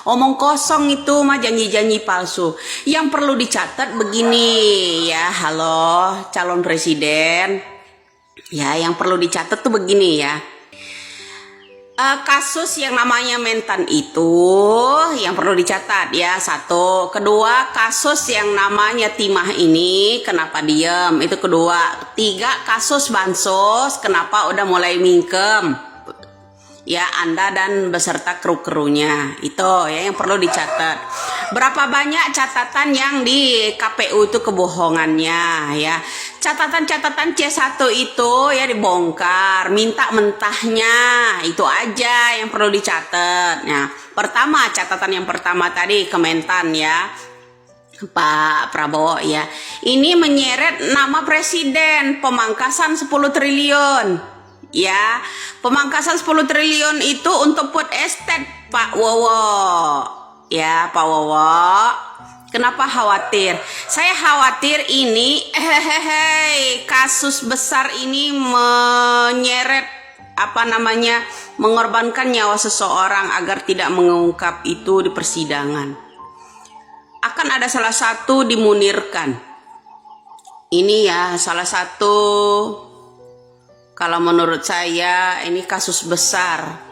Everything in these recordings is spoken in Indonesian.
Omong kosong itu mah janji-janji palsu. Yang perlu dicatat begini ya, halo calon presiden. Ya, yang perlu dicatat tuh begini ya. Kasus yang namanya Mentan itu yang perlu dicatat ya, satu. Kedua, kasus yang namanya Timah ini kenapa diem, itu kedua. Tiga, kasus bansos kenapa udah mulai mingkem ya, Anda dan beserta kru-krunya. Itu ya yang perlu dicatat. Berapa banyak catatan yang di KPU itu kebohongannya ya. Catatan-catatan C1 itu ya dibongkar, minta mentahnya, itu aja yang perlu dicatat. Nah, pertama, catatan yang pertama tadi Kementan ya, Pak Prabowo ya. Ini menyeret nama presiden, pemangkasan 10 triliun. Ya, pemangkasan 10 triliun itu untuk food estate Pak Wowo. Ya, Pak Wowo. Kenapa khawatir? Saya khawatir ini kasus besar ini menyeret mengorbankan nyawa seseorang agar tidak mengungkap itu di persidangan. Akan ada salah satu dimunirkan. Ini ya salah satu, kalau menurut saya ini kasus besar.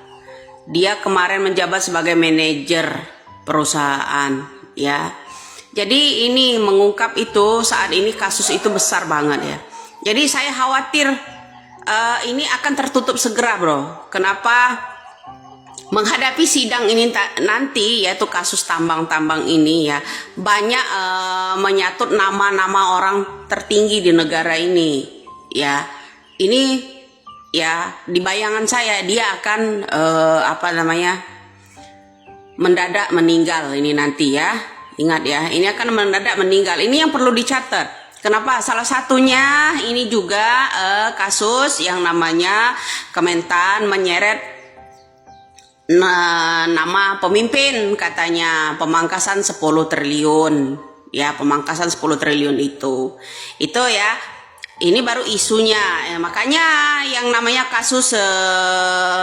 Dia kemarin menjabat sebagai manajer perusahaan ya. Jadi ini mengungkap itu saat ini kasus itu besar banget ya. Jadi saya khawatir ini akan tertutup segera bro. Kenapa? Menghadapi sidang ini nanti yaitu kasus tambang-tambang ini ya, banyak menyatut nama-nama orang tertinggi di negara ini ya. Ini ya di bayangan saya dia akan mendadak meninggal ini nanti ya. Ingat ya, ini akan mendadak meninggal. Ini yang perlu dicatat. Kenapa? Salah satunya ini juga kasus yang namanya Kementan menyeret nama pemimpin, katanya pemangkasan 10 triliun. Ya, pemangkasan 10 triliun itu ya. Ini baru isunya ya, makanya yang namanya kasus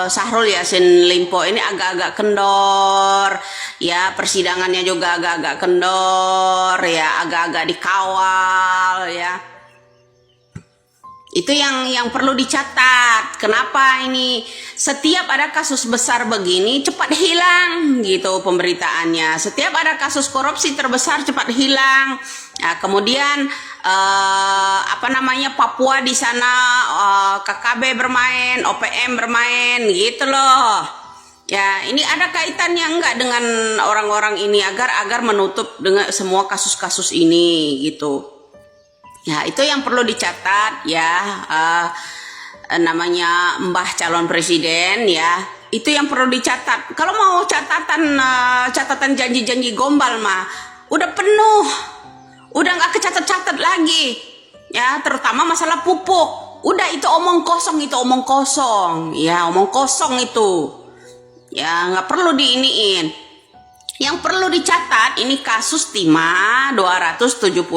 Syahrul Yassin Limpo ini agak-agak kendor ya, persidangannya juga agak-agak kendor ya, agak-agak dikawal ya. Itu yang perlu dicatat. Kenapa ini setiap ada kasus besar begini cepat hilang gitu pemberitaannya. Setiap ada kasus korupsi terbesar cepat hilang. Nah, kemudian Papua di sana KKB bermain, OPM bermain gitu loh. Ya, ini ada kaitannya enggak dengan orang-orang ini agar menutup dengan semua kasus-kasus ini gitu. Ya, itu yang perlu dicatat ya, namanya Mbah calon presiden ya. Itu yang perlu dicatat. Kalau mau catatan janji-janji gombal mah udah penuh. Udah nggak kecatat-catat lagi. Ya, terutama masalah pupuk. Udah itu omong kosong. Ya, omong kosong itu. Ya, nggak perlu diiniin. Yang perlu dicatat ini kasus Timah 271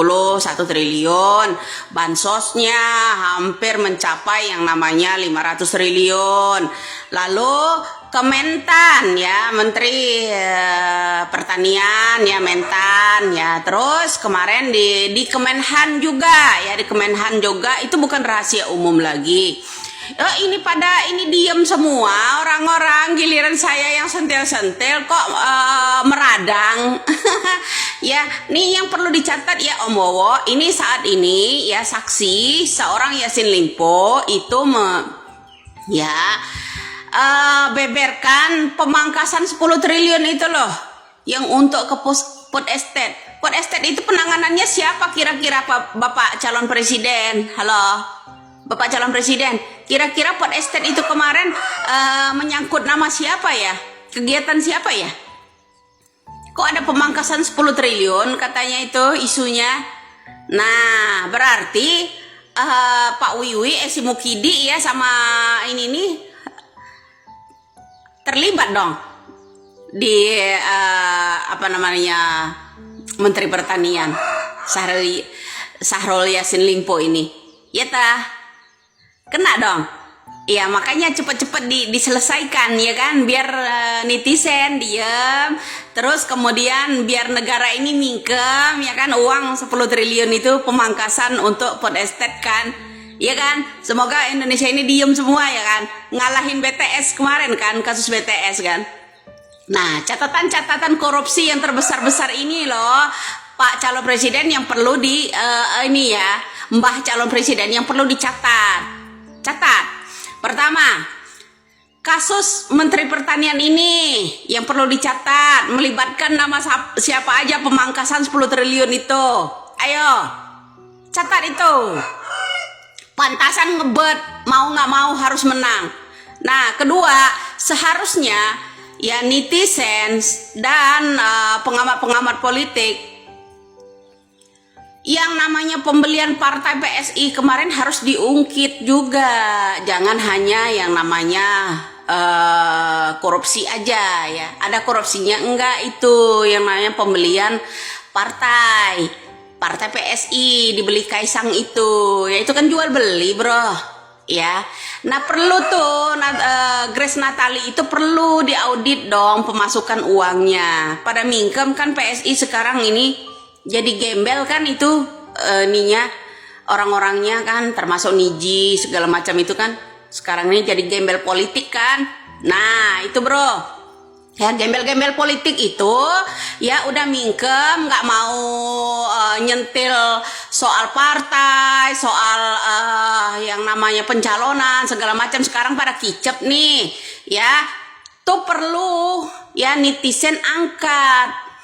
triliun, bansosnya hampir mencapai yang namanya 500 triliun. Lalu Kementan ya, Menteri Pertanian ya, Mentan ya. Terus kemarin di Kemenhan juga ya, di Kemenhan juga itu bukan rahasia umum lagi. Ini diem semua orang-orang, giliran saya yang sentil-sentil kok meradang. Ya, nih yang perlu dicatat ya Om Wowo, ini saat ini ya saksi seorang Yassin Limpo itu beberkan pemangkasan 10 triliun itu loh, yang untuk ke food estate. Food estate itu penanganannya siapa kira-kira Bapak calon presiden? Halo Bapak calon presiden, kira-kira food estate itu kemarin menyangkut nama siapa ya? Kegiatan siapa ya? Kok ada pemangkasan 10 triliun katanya itu isunya? Nah, berarti Pak Wiwi Esi Mukidi ya sama ini nih terlibat dong di Menteri Pertanian Syahrul Yassin Limpo ini. Ya tah? Kena dong. Ya makanya cepet-cepet diselesaikan ya kan, biar netizen diem, terus kemudian biar negara ini mingkem ya kan, uang 10 triliun itu pemangkasan untuk food estate kan, ya kan, semoga Indonesia ini diem semua ya kan, ngalahin BTS kemarin kan, kasus BTS kan. Nah, catatan-catatan korupsi yang terbesar-besar ini loh, Pak calon presiden yang perlu ini ya, Mbah calon presiden yang perlu dicatat. Catat. Pertama, kasus Menteri Pertanian ini yang perlu dicatat, melibatkan nama siapa aja pemangkasan 10 triliun itu. Ayo, catat itu. Pantasan ngebet, mau nggak mau harus menang. Nah, kedua, seharusnya ya netizen dan pengamat-pengamat politik yang namanya pembelian partai PSI kemarin harus diungkit juga. Jangan hanya yang namanya korupsi aja ya. Ada korupsinya enggak itu yang namanya pembelian partai PSI dibeli Kaisang itu. Ya itu kan jual beli, Bro. Ya. Nah, perlu tuh Grace Natali itu perlu diaudit dong pemasukan uangnya. Pada mingkem kan PSI sekarang ini jadi gembel kan itu ininya orang-orangnya kan, termasuk Niji segala macam itu kan sekarang ini jadi gembel politik kan. Nah itu bro ya, gembel-gembel politik itu ya udah mingkem, nggak mau nyentil soal partai, soal yang namanya pencalonan segala macam, sekarang pada kicep nih ya. Tuh perlu ya netizen angkat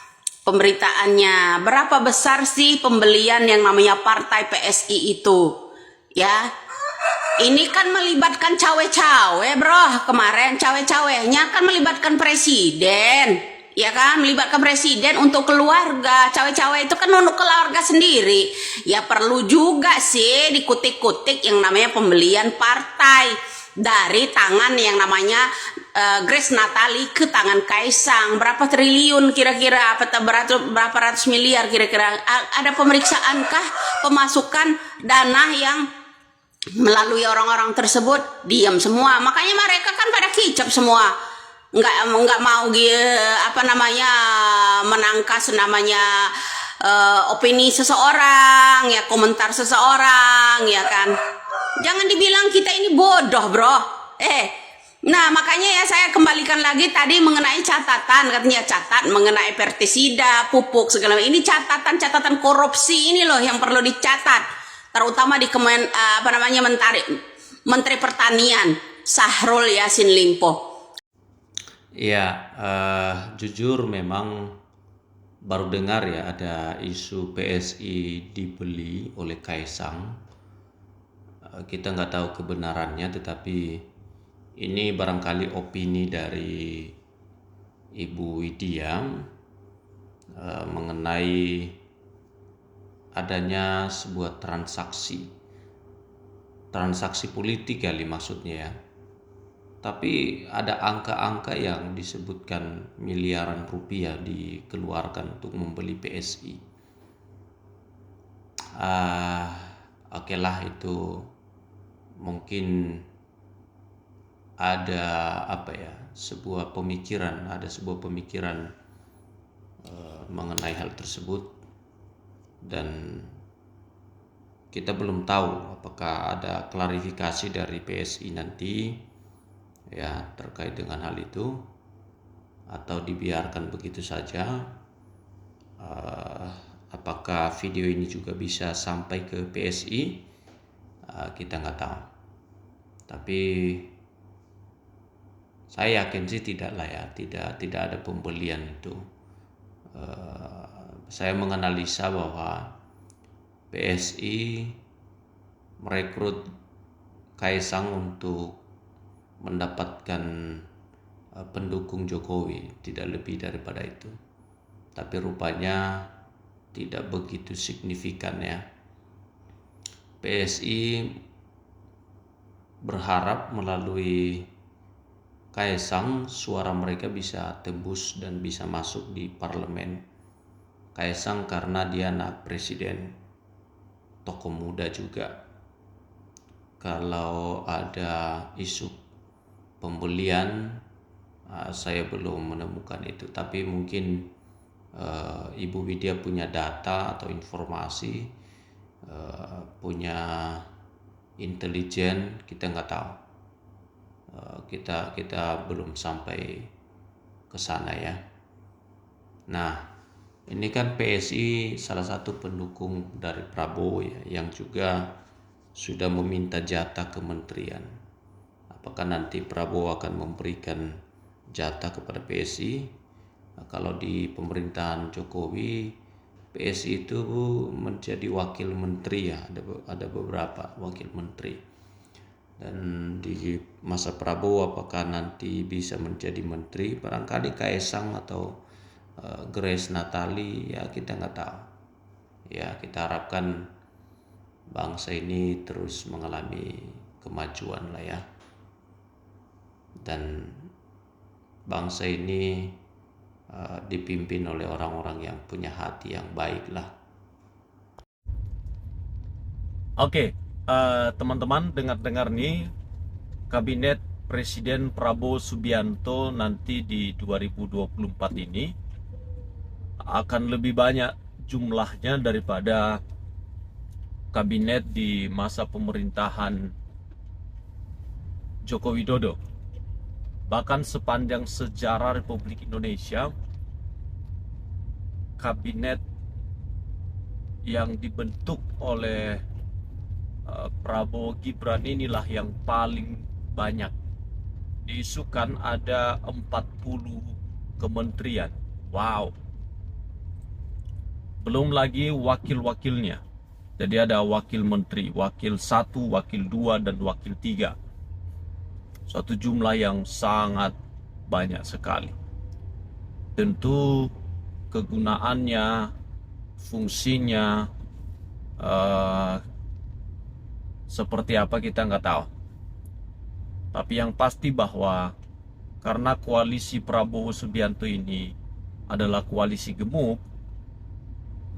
pemberitaannya, berapa besar sih pembelian yang namanya partai PSI itu ya. Ini kan melibatkan cawe-cawe bro, kemarin cawe-cawenya kan melibatkan presiden ya kan, melibatkan presiden untuk keluarga. Cawe-cawe itu kan untuk keluarga sendiri ya, perlu juga sih dikutik-kutik yang namanya pembelian partai dari tangan yang namanya Grace Natali ke tangan Kaisang. Berapa triliun kira-kira, berapa ratus miliar kira-kira. Ada pemeriksaankah pemasukan dana yang melalui orang-orang tersebut? Diam semua. Makanya mereka kan pada kicap semua, nggak mau menangkas namanya opini seseorang ya, komentar seseorang ya kan. Jangan dibilang kita ini bodoh bro. Nah makanya ya saya kembalikan lagi tadi mengenai catatan, katanya catat mengenai pestisida, pupuk segala macam. Ini catatan korupsi ini loh yang perlu dicatat, terutama di Menteri Pertanian Syahrul Yassin Limpo. Ya, jujur memang baru dengar ya ada isu PSI dibeli oleh Kaisang. Kita nggak tahu kebenarannya, tetapi ini barangkali opini dari Ibu Widya mengenai adanya sebuah transaksi politik kali maksudnya ya. Tapi ada angka-angka yang disebutkan miliaran rupiah dikeluarkan untuk membeli PSI. Oke lah, itu mungkin ada sebuah pemikiran mengenai hal tersebut, dan kita belum tahu apakah ada klarifikasi dari PSI nanti ya terkait dengan hal itu, atau dibiarkan begitu saja. Apakah video ini juga bisa sampai ke PSI, kita nggak tahu. Tapi saya yakin sih tidak lah ya, tidak ada pembelian itu. Saya menganalisa bahwa PSI merekrut Kaisang untuk mendapatkan pendukung Jokowi, tidak lebih daripada itu. Tapi rupanya tidak begitu signifikan ya. PSI berharap melalui Kaisang suara mereka bisa tembus dan bisa masuk di parlemen. Kaisang karena dia anak presiden, tokoh muda juga. kalau ada isu pembelian, saya belum menemukan itu, tapi mungkin Ibu Widya punya data atau informasi, punya intelijen, kita nggak tahu. Kita belum sampai ke sana ya. Nah, ini kan PSI salah satu pendukung dari Prabowo ya, yang juga sudah meminta jatah kementerian. Apakah nanti Prabowo akan memberikan jatah kepada PSI? Nah, kalau di pemerintahan Jokowi, PSI itu menjadi wakil menteri ya, ada beberapa wakil menteri. Dan di masa Prabowo apakah nanti bisa menjadi menteri? Barangkali Kaisang atau Grace Natali, ya kita nggak tahu. Ya, kita harapkan bangsa ini terus mengalami kemajuan lah ya. Dan bangsa ini dipimpin oleh orang-orang yang punya hati yang baik lah. Oke, teman-teman dengar-dengar nih, Kabinet Presiden Prabowo Subianto nanti di 2024 ini akan lebih banyak jumlahnya daripada kabinet di masa pemerintahan Joko Widodo. Bahkan sepanjang sejarah Republik Indonesia, kabinet yang dibentuk oleh Prabowo Gibran inilah yang paling banyak. Diisukan ada 40 kementerian. Wow. Belum lagi wakil-wakilnya. Jadi ada wakil menteri, wakil 1, wakil 2, dan wakil 3. Suatu jumlah yang sangat banyak sekali. Tentu kegunaannya, fungsinya, seperti apa kita nggak tahu. Tapi yang pasti bahwa karena koalisi Prabowo Subianto ini adalah koalisi gemuk,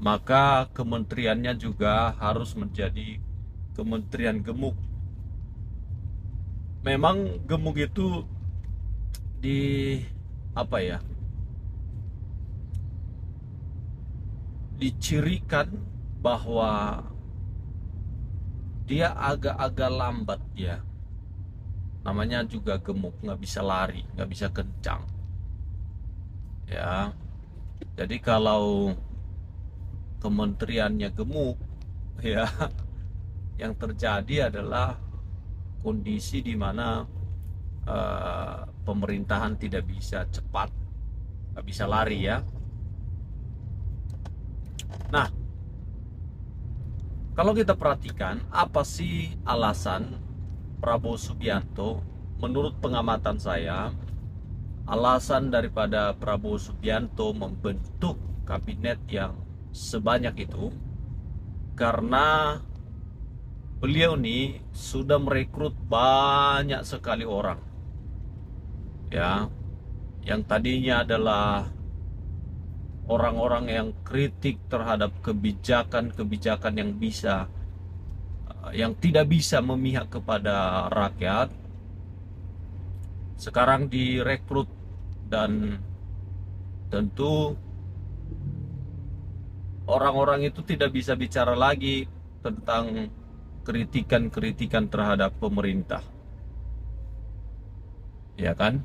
maka kementeriannya juga harus menjadi kementerian gemuk. Memang gemuk itu dicirikan bahwa dia agak-agak lambat ya. Namanya juga gemuk, nggak bisa lari, nggak bisa kencang. Ya, jadi kalau kementeriannya gemuk, ya, yang terjadi adalah kondisi di mana pemerintahan tidak bisa cepat, nggak bisa lari ya. Nah, kalau kita perhatikan, apa sih alasan Prabowo Subianto? Menurut pengamatan saya, alasan daripada Prabowo Subianto membentuk kabinet yang sebanyak itu karena beliau nih sudah merekrut banyak sekali orang, ya, yang tadinya adalah orang-orang yang kritik terhadap kebijakan-kebijakan yang tidak bisa memihak kepada rakyat, sekarang direkrut. Dan tentu orang-orang itu tidak bisa bicara lagi tentang kritikan-kritikan terhadap pemerintah, ya kan?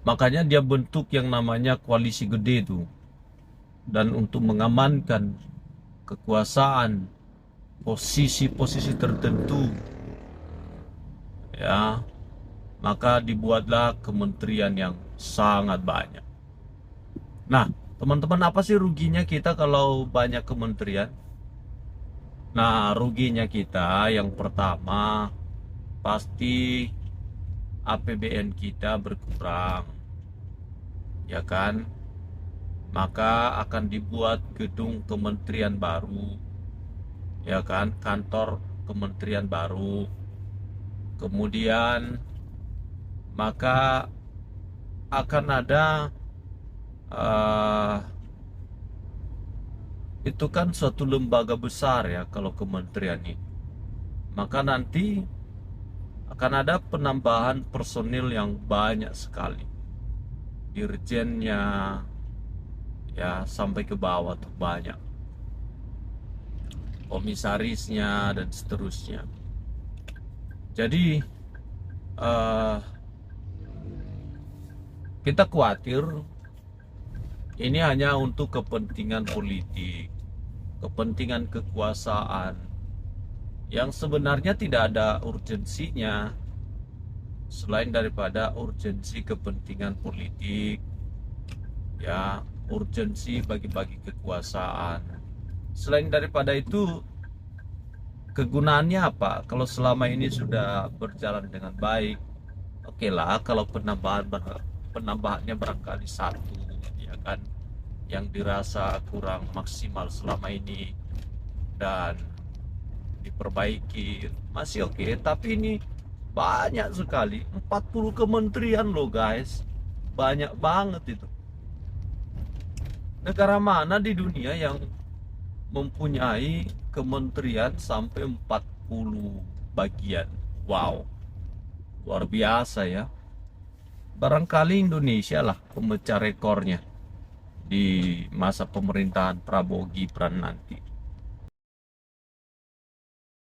Makanya dia bentuk yang namanya koalisi gede itu. Dan untuk mengamankan kekuasaan, posisi-posisi tertentu, ya, maka dibuatlah kementerian yang sangat banyak. Nah, teman-teman, apa sih ruginya kita kalau banyak kementerian? Nah, ruginya kita yang pertama pasti APBN kita berkurang, ya kan? Maka akan dibuat gedung kementerian baru, ya kan, kantor kementerian baru. Kemudian maka akan ada itu kan suatu lembaga besar ya kalau kementerian ini. Maka nanti akan ada penambahan personil yang banyak sekali. Dirjennya ya sampai ke bawah tuh banyak. Komisarisnya dan seterusnya. Jadi kita khawatir ini hanya untuk kepentingan politik, kepentingan kekuasaan yang sebenarnya tidak ada urgensinya selain daripada urgensi kepentingan politik, ya, urgensi bagi-bagi kekuasaan. Selain daripada itu, kegunaannya apa? Kalau selama ini sudah berjalan dengan baik, oke lah. Kalau penambahannya barangkali satu, ya kan, yang dirasa kurang maksimal selama ini dan diperbaiki, masih oke. Tapi ini banyak sekali, 40 kementerian loh guys, banyak banget itu. Negara mana di dunia yang mempunyai kementerian sampai 40 bagian? Wow, luar biasa ya. Barangkali Indonesia lah pemecah rekornya di masa pemerintahan Prabowo Gibran nanti.